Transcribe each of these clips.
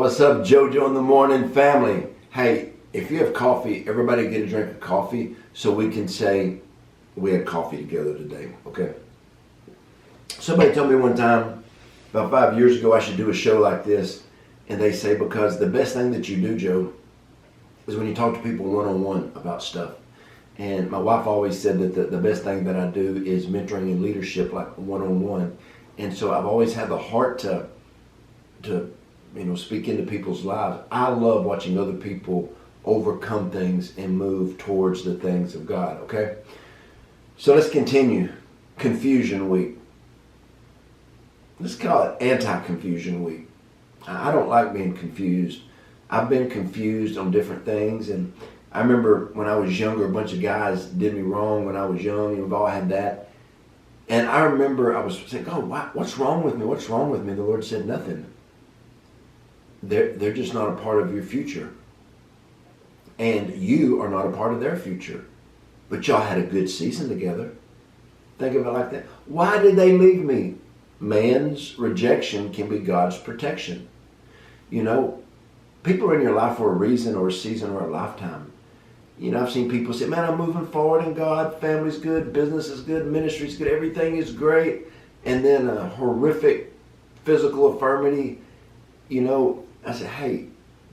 What's up, Joe Joe in the morning family? Hey, if you have coffee, everybody get a drink of coffee so we can say we had coffee together today, okay? Somebody told me one time, about 5 years ago, I should do a show like this. And they say, because the best thing that you do, Joe, is when you talk to people one-on-one about stuff. And my wife always said that the best thing that I do is mentoring and leadership, like one-on-one. And so I've always had the heart to speak into people's lives. I love watching other people overcome things and move towards the things of God, okay? So let's continue. Confusion week. Let's call it anti-confusion week. I don't like being confused. I've been confused on different things, and I remember when I was younger, a bunch of guys did me wrong when I was young, and we've all had that. And I remember I was saying, oh, what's wrong with me? What's wrong with me? The Lord said, nothing. They're just not a part of your future. And you are not a part of their future. But y'all had a good season together. Think of it like that. Why did they leave me? Man's rejection can be God's protection. You know, people are in your life for a reason or a season or a lifetime. You know, I've seen people say, man, I'm moving forward in God. Family's good. Business is good. Ministry's good. Everything is great. And then a horrific physical infirmity. You know, I said, hey,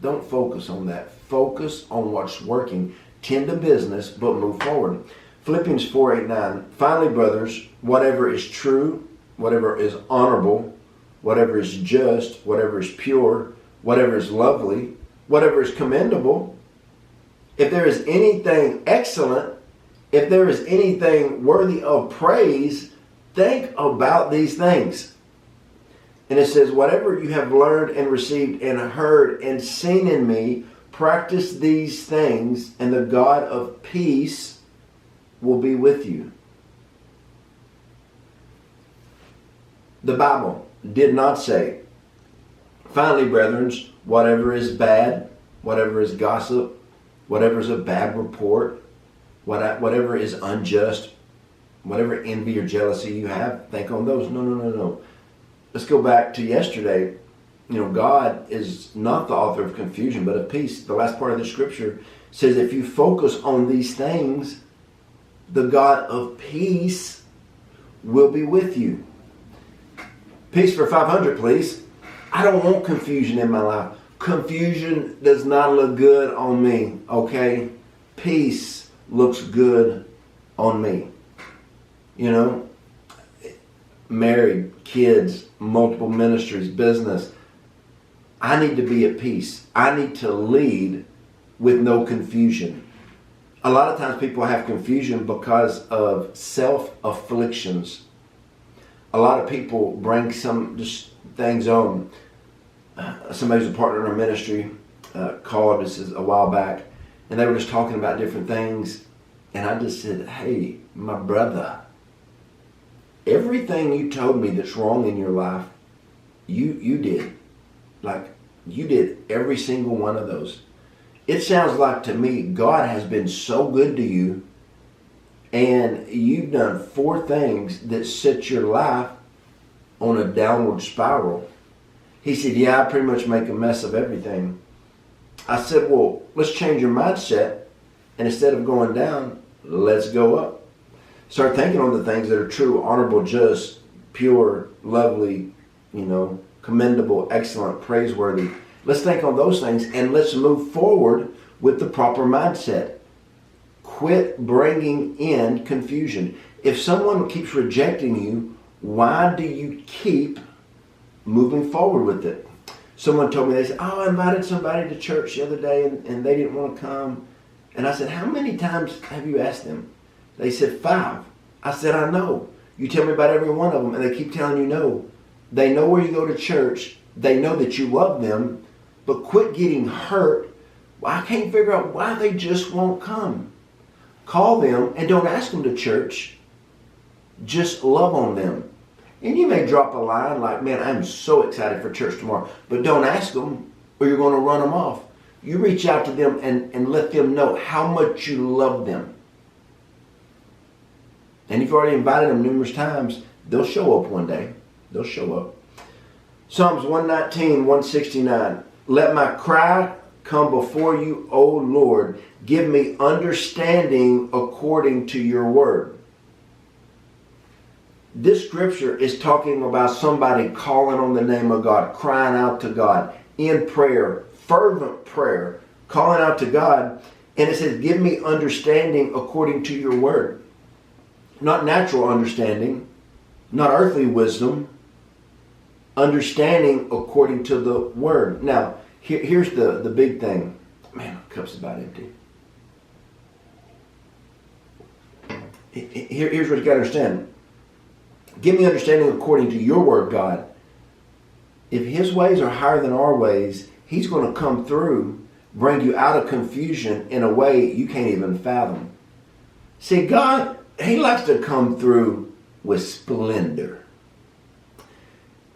don't focus on that. Focus on what's working. Tend to business, but move forward. Philippians 4:8-9. Finally, brothers, whatever is true, whatever is honorable, whatever is just, whatever is pure, whatever is lovely, whatever is commendable, if there is anything excellent, if there is anything worthy of praise, think about these things. And it says, whatever you have learned and received and heard and seen in me, practice these things, and the God of peace will be with you. The Bible did not say, finally, brethren, whatever is bad, whatever is gossip, whatever is a bad report, whatever is unjust, whatever envy or jealousy you have, think on those. No. Let's go back to yesterday. You know, God is not the author of confusion, but of peace. The last part of the scripture says, if you focus on these things, the God of peace will be with you. Peace for 500, please. I don't want confusion in my life. Confusion does not look good on me, okay? Peace looks good on me. You know, married, kids, multiple ministries, business. I need to be at peace. I need to lead with no confusion. A lot of times people have confusion because of self-afflictions. A lot of people bring some just things on. Somebody who's a partner in our ministry called us a while back, and they were just talking about different things. And I just said, hey, my brother, everything you told me that's wrong in your life, you did. Like, you did every single one of those. It sounds like to me God has been so good to you, and you've done 4 things that set your life on a downward spiral. He said, yeah, I pretty much make a mess of everything. I said, well, let's change your mindset, and instead of going down, let's go up. Start thinking on the things that are true, honorable, just, pure, lovely, commendable, excellent, praiseworthy. Let's think on those things, and let's move forward with the proper mindset. Quit bringing in confusion. If someone keeps rejecting you, why do you keep moving forward with it? Someone told me, they said, oh, I invited somebody to church the other day and they didn't want to come. And I said, how many times have you asked them? They said 5. I said, I know. You tell me about every one of them, and they keep telling you no. They know where you go to church. They know that you love them, but quit getting hurt. Well, I can't figure out why they just won't come. Call them and don't ask them to church. Just love on them. And you may drop a line like, man, I'm so excited for church tomorrow. But don't ask them or you're going to run them off. You reach out to them and let them know how much you love them. And if you've already invited them numerous times, they'll show up one day. They'll show up. Psalms 119, 169. Let my cry come before you, O Lord. Give me understanding according to your word. This scripture is talking about somebody calling on the name of God, crying out to God in prayer, fervent prayer, calling out to God. And it says, give me understanding according to your word. Not natural understanding, not earthly wisdom, understanding according to the word. Now, here's the big thing. Man, my cup's about empty. Here's what you got to understand. Give me understanding according to your word, God. If his ways are higher than our ways, he's going to come through, bring you out of confusion in a way you can't even fathom. See, God, he likes to come through with splendor.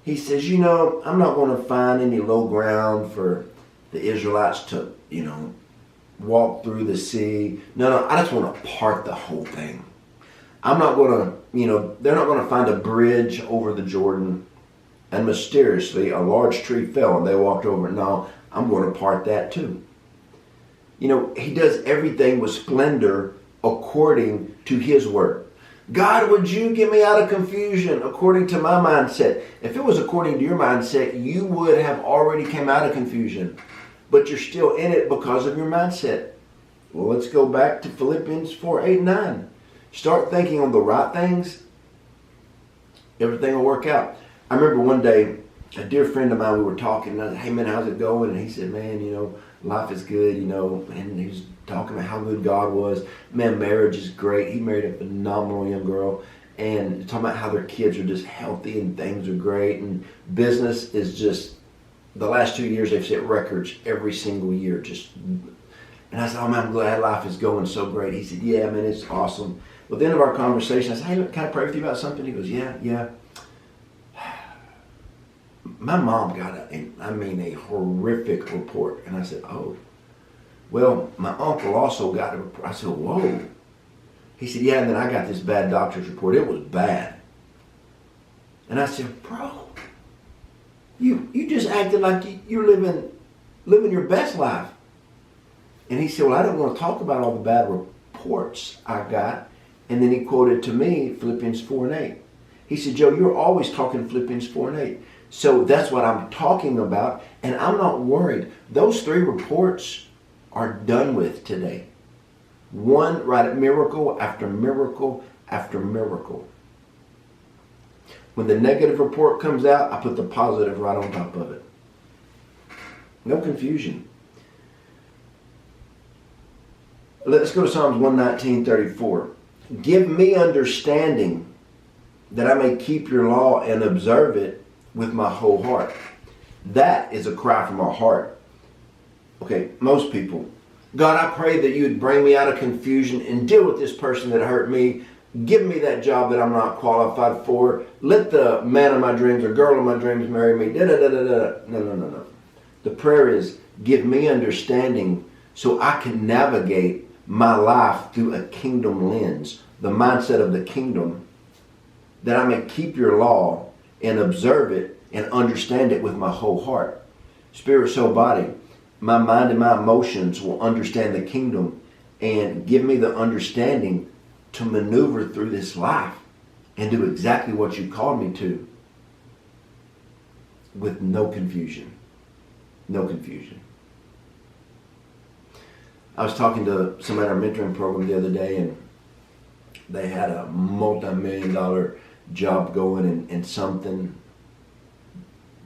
He says, I'm not going to find any low ground for the Israelites to, walk through the sea. No, I just want to part the whole thing. I'm not going to, they're not going to find a bridge over the Jordan and mysteriously a large tree fell and they walked over. No, I'm going to part that too. He does everything with splendor according to his word. God, would you get me out of confusion according to my mindset? If it was according to your mindset, you would have already came out of confusion. But you're still in it because of your mindset. Well, let's go back to Philippians 4:8-9. Start thinking on the right things. Everything will work out. I remember one day, a dear friend of mine, we were talking, and I said, hey man, how's it going? And he said, man, life is good, and he was talking about how good God was. Man, marriage is great. He married a phenomenal young girl, and talking about how their kids are just healthy and things are great, and business is just, the last 2 years they've set records every single year. And I said, oh man, I'm glad life is going so great. He said, yeah, man, it's awesome. At the end of our conversation, I said, hey, can I pray with you about something? He goes, yeah. My mom got a horrific report. And I said, oh. Well, my uncle also got a report. I said, whoa. He said, yeah, and then I got this bad doctor's report. It was bad. And I said, bro, you just acted like you're living your best life. And he said, well, I don't want to talk about all the bad reports I got. And then he quoted to me Philippians 4:8. He said, Joe, you're always talking Philippians 4:8. So that's what I'm talking about. And I'm not worried. Those 3 reports are done with today. One right at miracle after miracle after miracle. When the negative report comes out, I put the positive right on top of it. No confusion. Let's go to Psalms 119:34. Give me understanding that I may keep your law and observe it with my whole heart. That is a cry from our heart. Okay, most people. God, I pray that you would bring me out of confusion and deal with this person that hurt me. Give me that job that I'm not qualified for. Let the man of my dreams or girl of my dreams marry me. No. The prayer is, give me understanding so I can navigate my life through a kingdom lens, the mindset of the kingdom, that I may keep your law and observe it and understand it with my whole heart. Spirit, soul, body. My mind and my emotions will understand the kingdom and give me the understanding to maneuver through this life and do exactly what you called me to with no confusion. No confusion. I was talking to somebody in our mentoring program the other day, and they had a multi-million-dollar job going, and something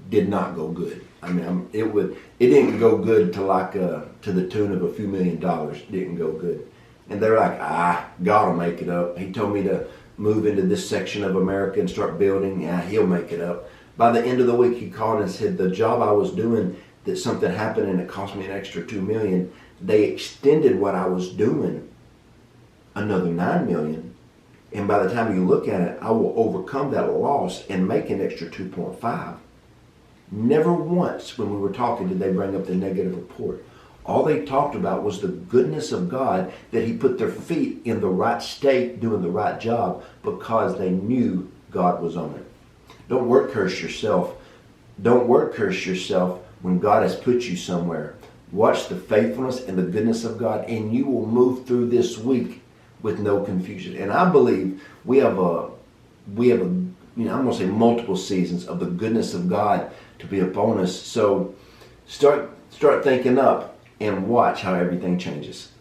did not go good. It didn't go good to the tune of a few $1,000,000. It didn't go good. And they're like, God will make it up. He told me to move into this section of America and start building. Yeah, he'll make it up. By the end of the week, he called and said, the job I was doing, that something happened and it cost me an extra $2 million. They extended what I was doing another $9 million. And by the time you look at it, I will overcome that loss and make an extra 2.5. Never once when we were talking did they bring up the negative report. All they talked about was the goodness of God, that he put their feet in the right state, doing the right job, because they knew God was on it. Don't word curse yourself. Don't word curse yourself when God has put you somewhere. Watch the faithfulness and the goodness of God, and you will move through this week with no confusion. And I believe we have a I'm going to say multiple seasons of the goodness of God to be upon us. So start thinking up and watch how everything changes.